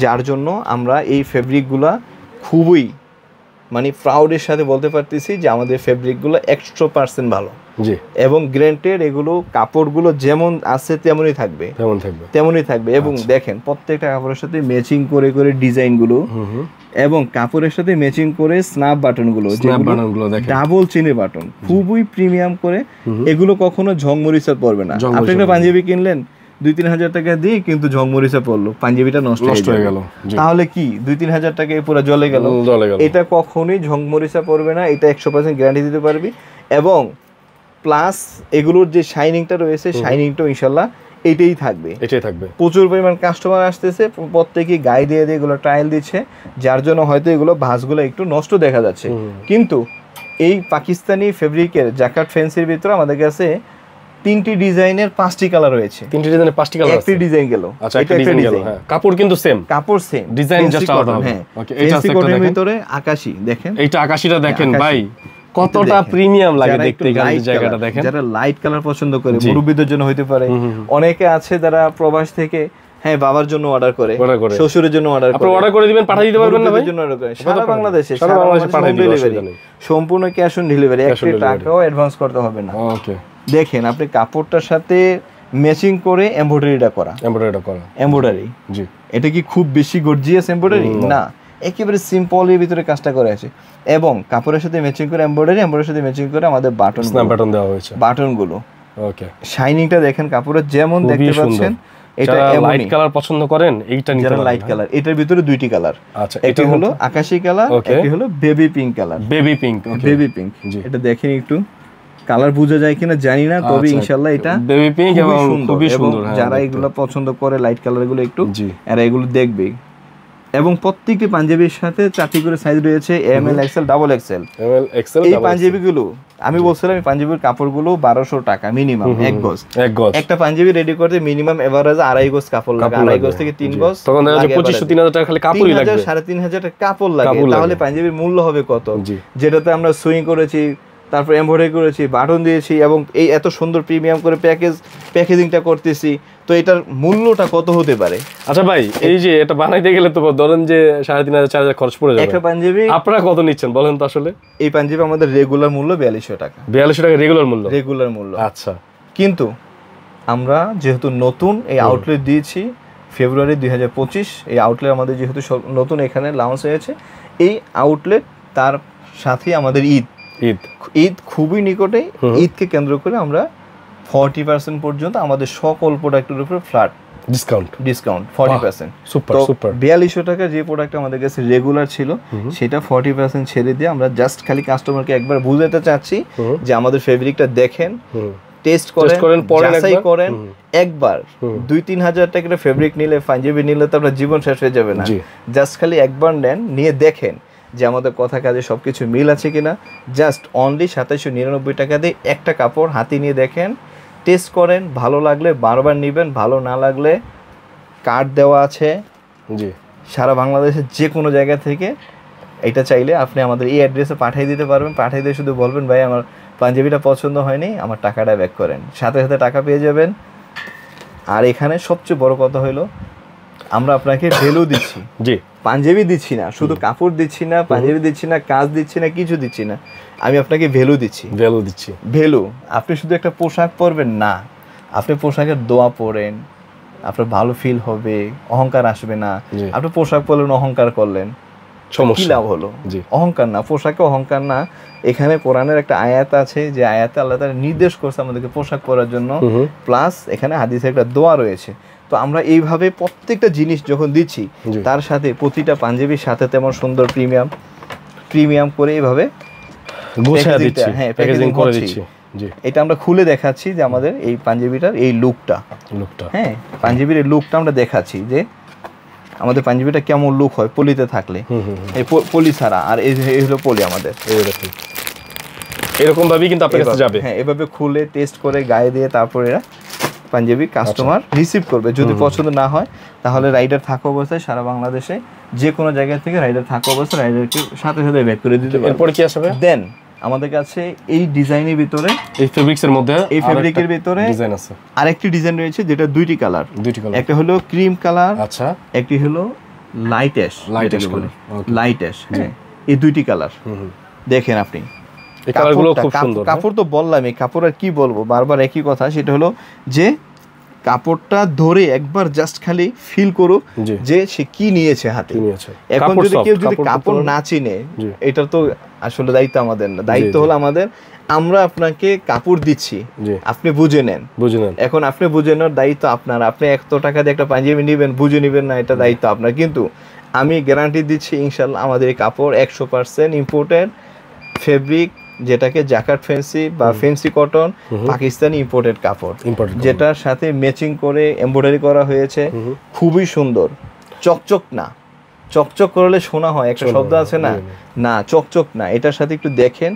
যার জন্য আমরা এই ফেব্রিকগুলা খুবই মানে প্রাউডের সাথে বলতে পারতেছি যে আমাদের ফেব্রিকগুলো 100% ভালো এবং গ্যারান্টেড। এগুলো কাপড়গুলো যেমন আছে তেমনই থাকবে এবং দেখেন প্রত্যেকটা কাপড়ের সাথে ম্যাচিং করে করে ডিজাইনগুলো এবং কাপড়ের সাথে ম্যাচিং করে স্ন্যাপ বাটনগুলো, ডাবল চেনের বাটন, খুবই প্রিমিয়াম করে। এগুলো কখনো ঝংমরিচা পড়বে না। আপনি একটা পাঞ্জাবি কিনলেন, 2-3 হাজার টাকা দিয়ে কিন্তু ঝংমরিচা পড়লো, পাঞ্জাবিটা নষ্ট হয়ে গেল, তাহলে কি 2-3 হাজার টাকা পুরো জ্বলে গেল। এটা কখনোই ঝংমরিচা পড়বে না, এটা 100% গ্যারান্টি দিতে পারবি। এবং প্লাস এগুলোর যে শাইনিংটা রয়েছে, শাইনিংটাও ইনশাল্লাহ এটাই থাকবে। প্রচুর পরিমাণ কাস্টমার আসতেছে, প্রত্যেকে গায়ে দিয়ে এগুলো ট্রায়াল দিচ্ছে, যার জন্য হয়তো এগুলো ভাঁজগুলো একটু নষ্ট দেখা যাচ্ছে। কিন্তু এই পাকিস্তানি ফেব্রিকের জাকার্ড ফ্যান্সির ভিতরে আমাদের কাছে 3টি ডিজাইনের 5টি কালার রয়েছে। 3টি ডিজাইনের 5টি কালার আছে, একটি ডিজাইন গেল। আচ্ছা, এটা একটা ডিজাইন, হ্যাঁ, কাপড় কিন্তু সেম, কাপড় সেম, ডিজাইন জাস্ট আলাদা হবে। ওকে, এটা আছে কোটের ভিতরে আকাশী, দেখেন এইটা আকাশীটা দেখেন ভাই, কতটা প্রিমিয়াম লাগে দেখতে। এই জায়গাটা দেখেন, যারা লাইট কালার পছন্দ করে, মুরব্বিদের জন্য হইতে পারে, অনেকে আছে যারা প্রবাস থেকে হ্যাঁ বাবার জন্য অর্ডার করে, শ্বশুরের জন্য অর্ডার করে, আপনি অর্ডার করে দিবেন, পাঠিয়ে দিতে পারবেন না ভাই? জন্য অর্ডার করে সারা বাংলাদেশে পাঠিয়ে দিবেন, সম্পূর্ণ ক্যাশ অন ডেলিভারি, 1 টাকাও অ্যাডভান্স করতে হবে না। ওকে, দেখেন আপনি কাপড়টার সাথে ম্যাচিং করে এমব্রয়ডারিটা করা, এমব্রয়ডারি, জি, এটা কি খুব বেশি গর্জিয়াস এমব্রয়ডারি না, একেবারে সিম্পল এর ভিতরে কাজটা করে আছে। এবং কাপড়ের সাথে ম্যাচিং করে এমব্রয়ডারি, এমব্রয়ডারির সাথে ম্যাচিং করে আমাদের বাটন দেওয়া হয়েছে, বাটনগুলো। ওকে, শাইনিংটা দেখেন কাপড়ের, যেমন দেখতে পাচ্ছেন। এটা লাইট কালার পছন্দ করেন, এইটা নিতে পারেন, লাইট কালার। এটার ভিতরে 2টি কালার। আচ্ছা, এটা হলো আকাশী কালার, এটা হলো baby pink colour, baby pink. Baby pink, এটা দেখেন একটু কালার বোঝা যায় কিনা জানি না, তবে ইনশাআল্লাহ এটা বেবি পিঙ্ক এবং খুবই সুন্দর। যারা এগুলো পছন্দ করে লাইট কালার গুলো একটু, এরা এগুলো দেখবে। এবং প্রত্যেকটি পাঞ্জাবির সাথে 4টি করে সাইজ রয়েছে, M L, XL, double XL. এই পাঞ্জাবিগুলো আমি বলছিলাম, এই পাঞ্জাবির কাপড়গুলো 1200 টাকা মিনিমাম, এক গজ। একটা পাঞ্জাবি রেডি করতে মিনিমাম এভারেজ 2.5 গজ কাপড় লাগে, 2.5 গজ থেকে 3 গজ, তখন 2500-3000 টাকা খালি কাপড়ই লাগবে, 3500 টাকা কাপড় লাগে। তাহলে পাঞ্জাবির মূল্য হবে কত? যেটাতে আমরা সুইং করেছি, তারপর এমব্রয়ডারি করেছি, বাটন দিয়েছি, এবং এই এত সুন্দর প্রিমিয়াম করে প্যাকেজিংটা করতেছি, তো এটার মূল্যটা কত হতে পারে? আচ্ছা ভাই, এই যে এটা বানাইতে গেলে তো ধরেন যে 3500-4000 খরচ পড়ে যাবে একটা পাঞ্জাবি। আপনারা কত নিচ্ছেন বলেন তো? আসলে এই পাঞ্জাবি আমাদের রেগুলার মূল্য 4200 টাকা। 4200 টাকা রেগুলার মূল্য। আচ্ছা, কিন্তু আমরা যেহেতু নতুন এই আউটলেট দিয়েছি ফেব্রুয়ারি 2025, এই আউটলেট আমাদের যেহেতু নতুন এখানে লঞ্চ হয়েছে, এই আউটলেট তার সাথে আমাদের ঈদ খুবই নিকটে। ঈদকে কেন্দ্র করে আমরা 40% পর্যন্ত আমাদের সকল প্রোডাক্টের উপর ফ্ল্যাট ডিসকাউন্ট 40%। তো 4200 টাকা যে প্রোডাক্ট আমাদের কাছে রেগুলার ছিল, সেটা 40% ছেড়ে দিয়ে আমরা জাস্ট খালি কাস্টমারকে একবার বুঝাতে চাচ্ছি যে আমাদের ফেব্রিকটা দেখেন, টেস্ট করেন, যাচাই করেন। একবার 2-3 হাজার টাকার ফেব্রিক নিলে, পাঞ্জাবি নিলে তো আপনার জীবন শেষ হয়ে যাবে না। জাস্ট খালি একবার নেন, নিয়ে দেখেন যে আমাদের কথা কাজে সবকিছু মিল আছে কিনা। জাস্ট অনলি 2799 টাকা দিয়ে একটা কাপড় হাতে নিয়ে দেখেন, টেস্ট করেন, ভালো লাগলে বারবার নেবেন, ভালো না লাগলে কার্ড দেওয়া আছে, জি, সারা বাংলাদেশের যে কোনো জায়গা থেকে এটা চাইলে আপনি আমাদের এই অ্যাড্রেসে পাঠিয়ে দিতে পারবেন। পাঠিয়ে দিয়ে শুধু বলবেন ভাই আমার পাঞ্জাবিটা পছন্দ হয়নি, আমার টাকাটা ব্যাক করেন, সাথে সাথে টাকা পেয়ে যাবেন। আর এখানে সবচেয়ে বড় কথা হলো আমরা আপনাকে ভ্যালু দিচ্ছি, জি, পাঞ্জাবি দিচ্ছি না, শুধু কাপড় দিচ্ছি না, পাঞ্জাবি দিচ্ছি না, কাজ দিচ্ছি না, কিছু দিচ্ছি না, আমি আপনাকে ভ্যালু দিচ্ছি। ভ্যালু আপনি শুধু একটা পোশাক পরবেন না, আপনি পোশাকের দোয়া পরেন, আপনার ভালো ফিল হবে, অহংকার আসবে না। আপনি পোশাক পরলেন, অহংকার করলেন, কি লাভ হলো? অহংকার না, পোশাকে অহংকার না। এখানে কোরআনের একটা আয়াত আছে, যে আয়াতে আল্লাহ তাআলা নির্দেশ করছে আমাদেরকে পোশাক পরার জন্য, প্লাস এখানে হাদিসে একটা দোয়া রয়েছে। তো আমরা এইভাবে প্রত্যেকটা জিনিস যখন দিচ্ছি, তার সাথে প্রতিটা পাঞ্জাবির সাথে তেমন সুন্দর প্রিমিয়াম করে এইভাবে গোছায় দিচ্ছি, হ্যাঁ, প্যাকেজিং করে দিচ্ছি। এটা আমরা খুলে দেখাচ্ছি যে আমাদের এই পাঞ্জাবিটার এই লুকটা, হ্যাঁ, পাঞ্জাবির এই লুকটা আমরা দেখাচ্ছি যে আমাদের পাঞ্জাবিটা কেমন লুক হয় পলিতে থাকলে, এই পলি ছাড়া। আর এই হলো পলি আমাদের, এরকম ভাবেই কিন্তু আপনার কাছে যাবে। হ্যাঁ, এভাবে খুলে টেস্ট করে গায়ে দিয়ে তারপর এরা পাঞ্জাবি কাস্টমার রিসিভ করবে। যদি পছন্দ না হয় তাহলে রাইডার থাকা অবস্থায় সারা বাংলাদেশে যে কোনো জায়গা থেকে রাইডার থাকা অবস্থায় রাইডারকে সাথে সাথে ব্যাক করে দিতে পারবে। এরপর কি আসবে? দেন আমাদের কাছে এই ডিজাইনের ভিতরে, এই ফেব্রিক্সের মধ্যে, এই ফেব্রিকের ভিতরে ডিজাইন আছে, আরেকটি ডিজাইন রয়েছে যেটা দুইটি কালার। একটা হলো ক্রিম কালার, আচ্ছা, একটি হলো লাইট অ্যাশ। হ্যাঁ, এই দুইটি কালার দেখেন আপনি। এই কালারগুলো খুব সুন্দর। কাপড় তো বললাম, এই কাপড় আর কি বলবো, বারবার একই কথা, সেটা হলো যে কাপড়টা ধরে একবার জাস্ট খালি ফিল করুক যে সে কি নিয়েছে হাতে। এখন যদি কেউ যদি কাপড় না চিনে, এটা তো আসলে দায়িত্ব আমাদের না, দায়িত্ব হলো আমাদের, আমরা আপনাকে কাপড় দিচ্ছি, আপনি বুঝে নেন। এখন আপনি বুঝে নেওয়ার দায়িত্ব আপনার। আপনি 100 টাকা দিয়ে একটা পাঞ্জাবি নেবেন, বুঝে নেবেন না, এটা দায়িত্ব আপনার। কিন্তু আমি গ্যারান্টি দিচ্ছি ইনশাল্লাহ আমাদের এই কাপড় 100% ইম্পোর্টেড ফেব্রিক, যেটাকে জাকার্ড ফ্যান্সি বা ফ্যান্সি কটন, পাকিস্তানি ইম্পোর্টেড কাপড়, যেটার সাথে ম্যাচিং করে এমব্রয়ডারি করা হয়েছে। খুবই সুন্দর, চকচক না, চকচক করলে শোনা হয় একটা শব্দ আছে না, না চকচক না, এটার সাথে একটু দেখেন,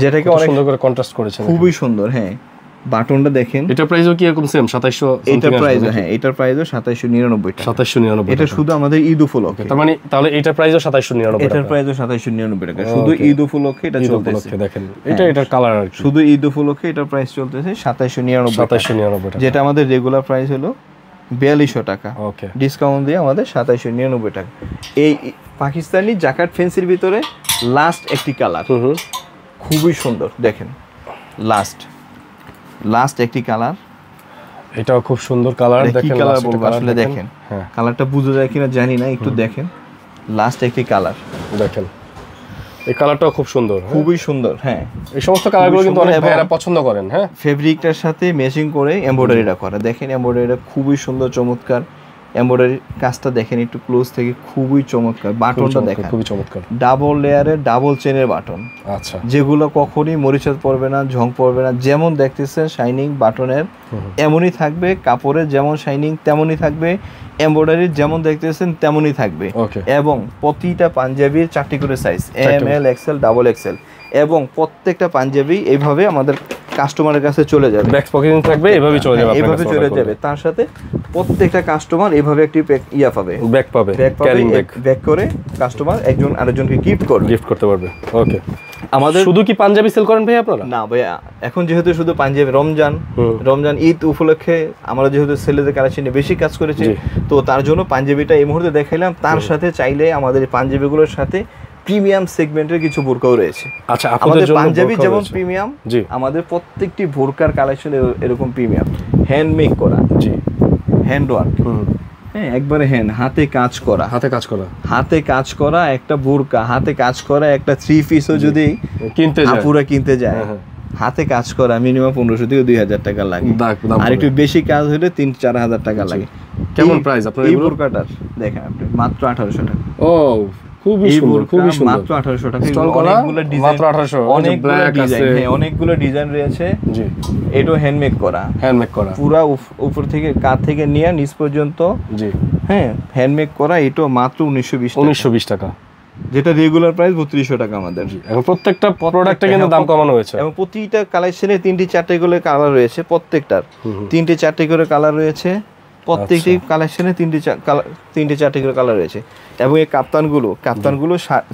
যেটাকে অনেক সুন্দর করে কন্ট্রাস্ট করেছে, খুবই সুন্দর। হ্যাঁ, বাটনটা দেখেন। এটার প্রাইসও কি এরকম সেম 2700? এটার প্রাইস, হ্যাঁ, এটার প্রাইসও 2799 টাকা। 2799, এটা শুধু আমাদের ঈদ উপলক্ষে। তার মানে তাহলে এটার প্রাইসও 2799 টাকা। এটার প্রাইসও 2799 টাকা, শুধু ঈদ উপলক্ষে এটা চলতেছে। দেখেন, এটার কালার আর কি, শুধু ঈদ উপলক্ষে এটার প্রাইস চলতেছে 2799 টাকা, যেটা আমাদের রেগুলার প্রাইস হলো 4200 টাকা। ওকে, ডিসকাউন্ট দিয়ে আমাদের 2799 টাকা। এই পাকিস্তানি জাকার্ড ফ্যান্সির ভিতরে লাস্ট একটি কালার খুবই সুন্দর, দেখেন, লাস্ট একটি কালার, এটাও খুব সুন্দর কালার। দেখেন, কালার বলবো আসলে, দেখেন কালারটা বুঝা যায় কিনা জানি না, একটু দেখেন, লাস্ট একটি কালার দেখেন, এই কালারটাও খুব সুন্দর, খুবই সুন্দর। হ্যাঁ, এই সমস্ত কালারগুলো কিন্তু অনেক ভাইরা পছন্দ করেন। হ্যাঁ, ফেব্রিকটার সাথে ম্যাচিং করে এমব্রয়ডারিটা করা, দেখেন এমব্রয়ডারিটা খুবই সুন্দর, চমৎকার। এমব্রয়ডারি কাজটা দেখেন একটু ক্লোজ থেকে, খুবই চমৎকার। বাটনটা দেখেন, খুবই চমৎকার, ডাবল লেয়ারের ডাবল চেনের বাটন। আচ্ছা, যেগুলো কখনোই মরিচাত পড়বে না, ঝং পড়বে না। যেমন দেখতেছেন শাইনিং বাটনের এমনই থাকবে, কাপড়ের যেমন শাইনিং তেমনই থাকবে, এমব্রয়ডারির যেমন দেখতেছেন তেমনই থাকবে। এবং প্রতিটা পাঞ্জাবির 4টি করে size, M, L, XL, double Excel, এবং প্রত্যেকটা পাঞ্জাবি এইভাবে আমাদের কাস্টমারের কাছে চলে যাবে, ব্যাক পকেটিং থাকবে, এইভাবে চলে যাবে, এইভাবে চলে যাবে। তার সাথে প্রত্যেকটা কাস্টমার এইভাবে একটি ইয়া পাবে, ব্যাগ পাবে, ক্যারিং ব্যাগ করে কাস্টমার একজন আরেকজনকে গিফট করতে পারবে। ওকে, আমাদের শুধু কি পাঞ্জাবি সেল করেন ভাই আপনারা? না ভাই, এখন যেহেতু শুধু পাঞ্জাবি, রমজান ঈদ উপলক্ষে আমরা যেহেতু সেলের কালেকশনে বেশি কাজ করেছি, তো তার জন্য পাঞ্জাবিটা এই মুহূর্তে দেখাইলাম। তার সাথে চাইলে আমাদের পাঞ্জাবিগুলোর সাথে প্রিমিয়াম সেগমেন্টের কিছু বোরকাও রয়েছে। আচ্ছা, আমাদের পাঞ্জাবি যেমন প্রিমিয়াম, আমাদের প্রত্যেকটি বোরকার কালেকশন এরকম প্রিমিয়াম, হ্যান্ডমেক করা, জি, হ্যান্ড ওয়ার্ক, হ্যাঁ, একবারে হাতে কাজ করা একটা বোরকা, হাতে কাজ করা একটা 3 পিসও যদি কিনতে যায়, হাতে কাজ করা মিনিমাম 1500 থেকে 2000 টাকা লাগে, আর একটু বেশি কাজ হলে 3-4 হাজার টাকা লাগে। কেমন প্রাইস আপনার এই বোরকাটার? দেখেন আপনি, মাত্র 1800 টাকা। ও, খুবই সুন্দর, মাত্র 1800 টাকা। অনেকগুলো ডিজাইন, মাত্র 1800, অনেকগুলো ডিজাইন, হ্যাঁ, অনেকগুলো ডিজাইন রয়েছে। জি, এটাও হ্যান্ডমেক করা, পুরো উপর থেকে কাঁধ থেকে নিয়ে নিচ পর্যন্ত, জি, হ্যাঁ, হ্যান্ডমেক করা। এটাও মাত্র 1920 টাকা, যেটা রেগুলার প্রাইস 3200 টাকা আমাদের। এখন প্রত্যেকটা প্রোডাক্টে কিন্তু দাম কমানো হয়েছে, এবং প্রতিটা কালেকশনে 3-4টি করে কালার রয়েছে, প্রত্যেকটার 3-4টি করে কালার রয়েছে, প্রত্যেকটি কালেকশনে 3-4টি করে কালার রয়েছে। এবং এই কাপ্তানগুলো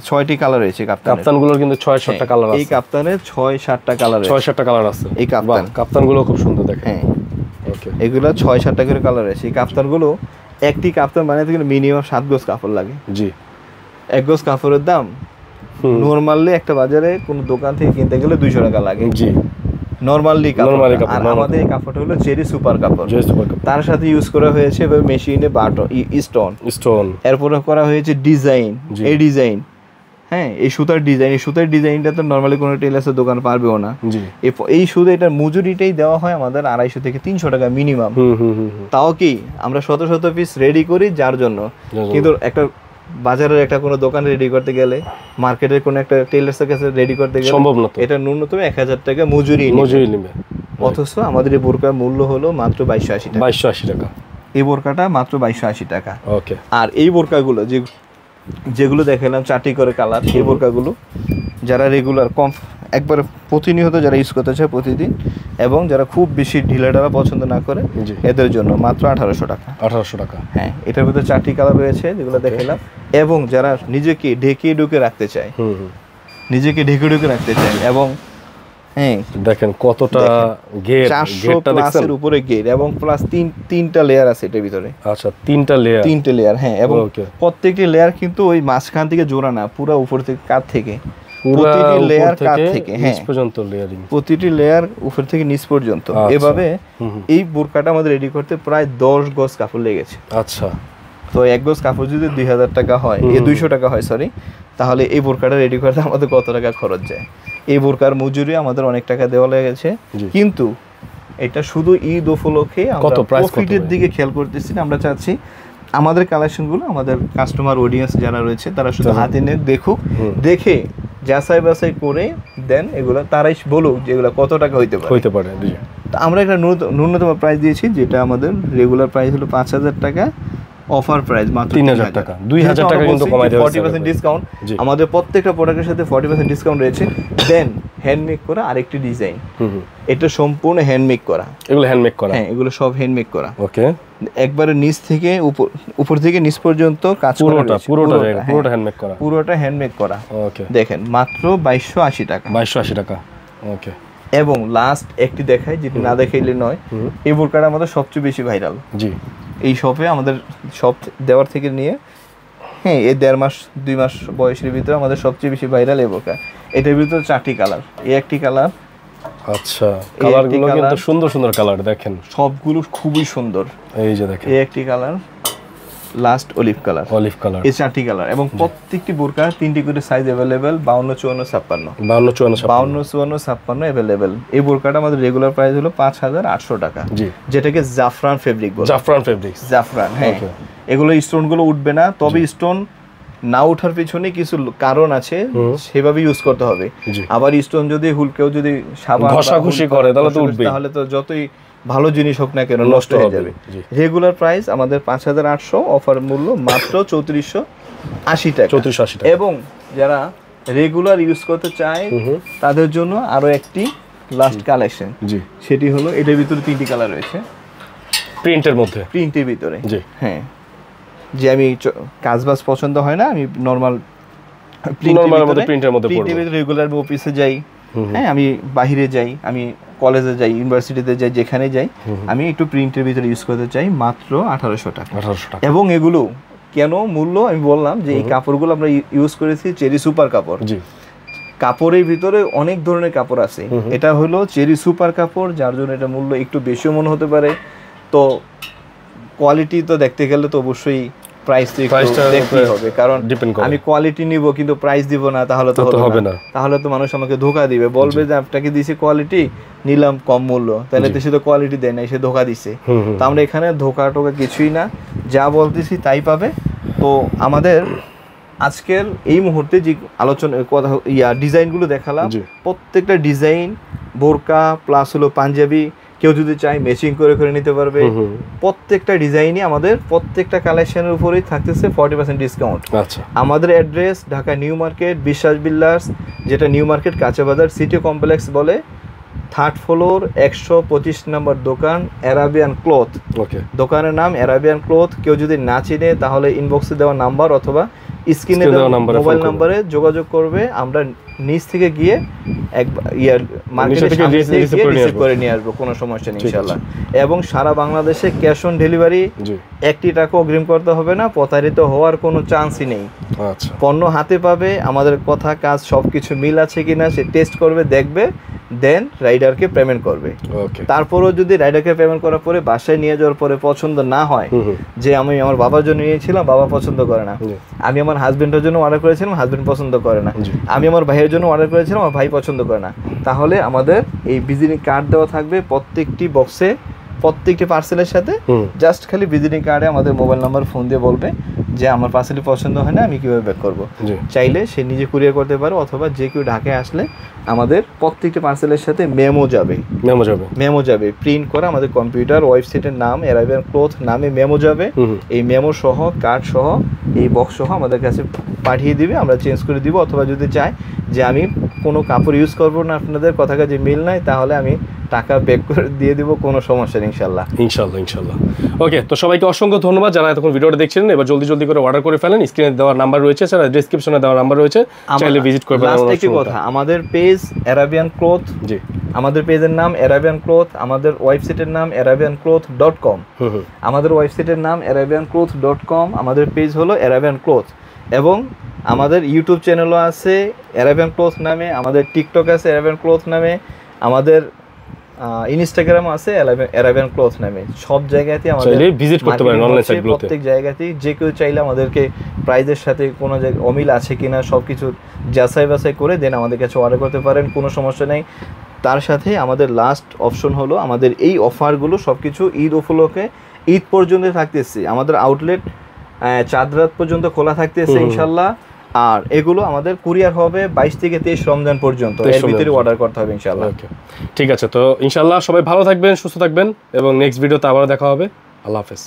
6টি কালার রয়েছে। কাপ্তানগুলোর কিন্তু 6-7টা কালার আছে, এই কাপ্তানের 6-7টা কালার আছে, 6-7টা কালার আছে এই কাপ্তানগুলো খুব সুন্দর দেখেন। হ্যাঁ, ওকে, এগুলো 6-7টা করে কালার আছে। এই কাপ্তানগুলো, একটি কাপ্তান বানাতে গেলে মিনিমাম 7 গজ কাপড় লাগে। জি, 1 গজ কাপড়ের দাম নরমালি একটা বাজারে কোনো দোকান থেকে কিনতে গেলে 200 টাকা লাগে। জি, নরমালি কাপড়। আর আমাদের এই কাপড়টা হলো চেরি সুপার কাপড়, তার সাথে ইউজ করা হয়েছে মেশিনে বাটন, স্টোন, এরপরে করা হয়েছে ডিজাইন, এই ডিজাইন, হ্যাঁ, এই সুতার ডিজাইনটা তো নরমালি কোনো টেলার্সের দোকান পারবেও না। এই শুধু এটার মজুরিটাই দেওয়া হয় আমাদের 250 থেকে 300 টাকা মিনিমাম। তাও কি আমরা শত পিস রেডি করি যার জন্য, কিন্তু একটা বাজারের একটা কোনো দোকান রেডি করতে গেলে, মার্কেটের কোনো একটা টেলার্সের কাছে রেডি করতে গেলে সম্ভব না, এটা ন্যূনতম 1000 টাকা মজুরি নেবে। অথচ আমাদের এই বোরকার মূল্য হলো মাত্র 2280 টাকা। এই বোরকাটা মাত্র 2280 টাকা। ওকে, আর এই বোরকাগুলো যেগুলো দেখালাম 4টি করে কালার, এই বোরকাগুলো যারা রেগুলার একবার প্রতিনিয়ত যারা ইউজ করতে চায় প্রতিদিন, এবং যারা খুব বেশি ঢিলাঢালা পছন্দ না করে, এদের জন্য মাত্র 1800 টাকা। হ্যাঁ, এটার ভিতরে 4টি কালার রয়েছে যেগুলো দেখালাম। এবং যারা নিজেকে ঢেকে ঢুকে রাখতে চায়, এবং হ্যাঁ, দেখেন কতটা গেট, 400+ এর উপরে গেট, এবং প্লাস 3টা লেয়ার আছে এটার ভিতরে। আচ্ছা, 3টা লেয়ার, হ্যাঁ, এবং প্রত্যেকটি লেয়ার কিন্তু ওই মাঝখান থেকে জোড়া না, পুরো উপর থেকে কাঁধ থেকে প্রতিটি লেয়ার কাট থেকে নিচ পর্যন্ত লেয়ারিং, প্রতিটি লেয়ার উপর থেকে নিচ পর্যন্ত। এভাবে এই বোরকাটা আমাদের রেডি করতে প্রায় 10 গজ কাপড় লেগেছে। আচ্ছা, তো 1 গজ কাপড় যদি 2000 টাকা হয়, 200 টাকা হয় সরি, তাহলে এই বোরকাটা রেডি করতে আমাদের কত টাকা খরচ যায়? এই বোরকার মজুরি আমাদের অনেক টাকা দেওয়া লেগেছে। কিন্তু এটা শুধু ঈদ উপলক্ষে আমরা প্রফিটের দিকে খেয়াল করতেছি না। আমরা চাচ্ছি আমাদের কালেকশনগুলো আমাদের কাস্টমার অডিয়েন্স যারা রয়েছে তারা শুধু হাতে নিয়ে দেখুক, দেখে যাচাই বাছাই করে দেন এগুলো, তারাই বলুক যে এগুলো কত টাকা হইতে পারে। আমরা একটা ন্যূনতম প্রাইস দিয়েছি, যেটা আমাদের রেগুলার প্রাইস হলো 5000 টাকা, অফার প্রাইস মাত্র 3000 টাকা, 2000 টাকা কিন্তু কমাই দেওয়া হয়েছে। 40% ডিসকাউন্ট, আমাদের প্রত্যেকটা প্রোডাক্টের সাথে 40% ডিসকাউন্ট রয়েছে। দেন হ্যান্ডমেক করা আরেকটি ডিজাইন, এটা সম্পূর্ণ হ্যান্ডমেক করা, এগুলো হ্যান্ডমেক করা, হ্যাঁ এগুলো সব হ্যান্ডমেক করা। ওকে, একবারে নিচ থেকে উপর থেকে নিচ পর্যন্ত কাজ করা, পুরোটা হ্যান্ডমেক করা, পুরোটা হ্যান্ডমেক করা। ওকে, দেখেন মাত্র 2280 টাকা, 2280 টাকা। ওকে, এবং লাস্ট একটি দেখাই, যেটি না দেখাইলে নয়, এই বোরকাটা আমাদের সবচেয়ে বেশি ভাইরাল। জি, এই শপে আমাদের শপ দেওয়ার থেকে নিয়ে হ্যাঁ এই 1.5 মাস 2 মাস বয়সের ভিতরে আমাদের সবচেয়ে বেশি ভাইরাল এই বোরকা। এটার ভিতরে 4টি কালার, এই একটি কালার। আচ্ছা, কালারগুলো কিন্তু সুন্দর সুন্দর কালার, দেখেন সবগুলো খুবই সুন্দর। এই যে দেখেন, এই একটি কালার, লাস্ট অলিভ কালার, এই 4টি কালার, এবং প্রত্যেকটি বোরকা 3টি করে সাইজ अवेलेबल, 52 54 56 52 अवेलेबल। এই বোরকাটা আমাদের রেগুলার প্রাইস হলো 5800 টাকা, যেটাকে জাফরান ফেব্রিক বলে। জাফরান, হ্যাঁ। এগুলো স্টোন গুলো উঠবে না, তবে স্টোন না ওঠার পিছনে কিছু কারণ আছে, সেভাবে ইউজ করতে হবে। আবার স্টোন যদি কেউ যদি সাবান ঘষাঘষি করে তাহলে তো উঠবে, তাহলে তো যতই ভালো জিনিস হোক না কেন নষ্ট হয়ে যাবে। রেগুলার প্রাইস আমাদের 5800, অফার মূল্য মাত্র 3480 টাকা। এবং যারা রেগুলার ইউজ করতে চায় তাদের জন্য আরো একটি লাস্ট কালেকশন, সেটি হলো এটার ভিতরে 3টি কালার রয়েছে, প্রিন্টের ভিতরে। হ্যাঁ, যে আমি কাজবাজ পছন্দ হয় না, আমি নরমাল প্রিন্টের মধ্যে রেগুলার অফিসে যাই, হ্যাঁ আমি বাহিরে যাই, আমি কলেজে যাই, ইউনিভার্সিটিতে যাই, যেখানে যাই, আমি একটু প্রিন্টের ভিতরে ইউজ করতে চাই, মাত্র 1800 টাকা। এবং এগুলো কেন মূল্য আমি বললাম যে এই কাপড়গুলো আমরা ইউজ করেছি চেরি সুপার কাপড়। কাপড়ের ভিতরে অনেক ধরনের কাপড় আছে, এটা হলো চেরি সুপার কাপড়, যার জন্য এটা মূল্য একটু বেশিও মনে হতে পারে। তো কোয়ালিটি তো দেখতে গেলে তো অবশ্যই প্রাইসটা দেখতেই হবে, কারণ আমি কোয়ালিটি নিব কিন্তু প্রাইস দিব না, তাহলে তো হবে না। তাহলে তো মানুষ আমাকে ধোকা দিবে, বলবে যে আপনাকে দিছি কোয়ালিটি, নিলাম কম মূল্য, তাহলে তো সে তো কোয়ালিটি দেয় না, সে ধোকা দিছে। তো আমরা এখানে ধোকা টোকা কিছুই না, যা বলতেছি তাই পাবে। তো আমাদের আজকের এই মুহূর্তে যে আলোচনা কথা ডিজাইনগুলো দেখালাম, প্রত্যেকটা ডিজাইন বোরকা প্লাস হলো পাঞ্জাবি, কেউ যদি চায় ম্যাচিং করে নিতে পারবে। প্রত্যেকটা ডিজাইনই আমাদের প্রত্যেকটা কালেকশনের উপরেই থাকতেছে 40% ডিসকাউন্ট। আমাদের অ্যাড্রেস ঢাকা নিউ মার্কেট, বিশ্বাস বিল্ডার্স, যেটা নিউ মার্কেট কাঁচাবাজার সিটি কমপ্লেক্স বলে, 3rd ফ্লোর 125 নম্বর দোকান, অ্যারাবিয়ান ক্লথ। দোকানের নাম অ্যারাবিয়ান ক্লথ। কেউ যদি না চিনে তাহলে ইনবক্সে দেওয়া নাম্বার অথবা স্ক্রিনে দেওয়া মোবাইল নাম্বারে যোগাযোগ করবে। আমরা নিচ থেকে গিয়ে রিসিভ করে নিয়ে আসবো, কোনো সমস্যা নেই ইনশাআল্লাহ। এবং সারা বাংলাদেশে ক্যাশ অন ডেলিভারি, 1 টাকা অগ্রিম করতে হবে না, প্রতারিত হওয়ার কোনো চান্সই নেই। পণ্য হাতে পাবে, আমাদের কথা কাজ সবকিছু মিল আছে কিনা সে টেস্ট করবে, দেখবে, দেন রাইডারকে পেমেন্ট করবে। তারপরও যদি রাইডারকে পেমেন্ট করার পরে বাসায় নিয়ে যাওয়ার পরে পছন্দ না হয়, যে আমি আমার বাবার জন্য নিয়েছিলাম, বাবা পছন্দ করে না, আমি আমার হাজবেন্ডের জন্য অর্ডার করেছিলাম, হাজবেন্ড পছন্দ করে না, আমি আমার ভাইয়ের জন্য অর্ডার করেছিলাম, আমার ভাই পছন্দ করে না, তাহলে আমাদের এই ভিজিটিং কার্ড দেওয়া থাকবে প্রত্যেকটি বক্সে, প্রত্যেকটি পার্সেলের সাথে। জাস্ট খালি ভিজিটিং কার্ডে আমাদের মোবাইল নাম্বার ফোন দিয়ে বলবে যে আমার পার্সেলটি পছন্দ হয় না, আমি কিভাবে ব্যাক করব। চাইলে সে নিজে কুরিয়ার করতে পারো, অথবা যে কেউ ঢাকায় আসলে আমাদের প্রত্যেকটি পার্সেলের সাথে মেমো যাবে প্রিন্ট করা, আমাদের কম্পিউটার ওয়েবসাইটের নাম অ্যারাবিয়ান ক্লথ নামে মেমো যাবে। এই মেমো সহ কার্ড সহ এই বক্স সহ আমাদের কাছে পাঠিয়ে দিবে, আমরা চেঞ্জ করে দিব। অথবা যদি চাই যে আমি কোনো কাপড় ইউজ করবো না, আপনাদের কথা কাজে মিল নাই, তাহলে আমি টাকা ব্যাক করে দিয়ে দিব, কোনো সমস্যা নেই ইনশাল্লাহ। ওকে, তো সবাইকে অসংখ্য ধন্যবাদ যারা এতক্ষণ ভিডিওটা দেখছিলেন। এবার জলদি করে অর্ডার করে ফেলেন, স্ক্রিনে দেওয়া নাম্বার রয়েছে, স্যার ডেসক্রিপশনে দেওয়া নাম্বার রয়েছে, চাইলে ভিজিট করবেন। লাস্ট একটি কথা, আমাদের পেজ অ্যারাবিয়ান ক্লথ, আমাদের পেজের নাম অ্যারাবিয়ান ক্লথ, আমাদের ওয়েবসাইটের নাম arabiancloth.com, আমাদের ওয়েবসাইটের নাম arabiancloth.com, আমাদের পেজ হলো অ্যারাবিয়ান ক্লথ। এবং আমাদের ইউটিউব চ্যানেলও আছে অ্যারাবিয়ান ক্লথ নামে, আমাদের টিকটক আছে অ্যারাবিয়ান ক্লথ নামে, আমাদের ইনস্টাগ্রাম আছে অ্যারাবিয়ান ক্লথ নামে। সব জায়গাতেই আমাদের ভিজিট করতে পারেন অনলাইন সাইটগুলোতে। প্রত্যেক জায়গাতেই যে কেউ চাইলে আমাদেরকে প্রাইজের সাথে কোনো জায়গায় অমিল আছে কিনা সবকিছু যাচাই বাছাই করে দেন আমাদের কাছে অর্ডার করতে পারেন, কোনো সমস্যা নেই। তার সাথে আমাদের লাস্ট অপশন হলো আমাদের এই অফারগুলো সবকিছু ঈদ উপলক্ষে ঈদ পর্যন্ত থাকতেছে। আমাদের আউটলেট চাঁদ রাত পর্যন্ত খোলা থাকতেছে ইনশাল্লাহ। আর এগুলো আমাদের কুরিয়ার হবে 22 থেকে 23 রমজান পর্যন্ত, এর ভিতরে অর্ডার করতে হবে ইনশাল্লাহ। ঠিক আছে, তো ইনশাল্লাহ সবাই ভালো থাকবেন, সুস্থ থাকবেন এবং নেক্সট ভিডিওতে আবার দেখা হবে। আল্লাহ হাফেজ।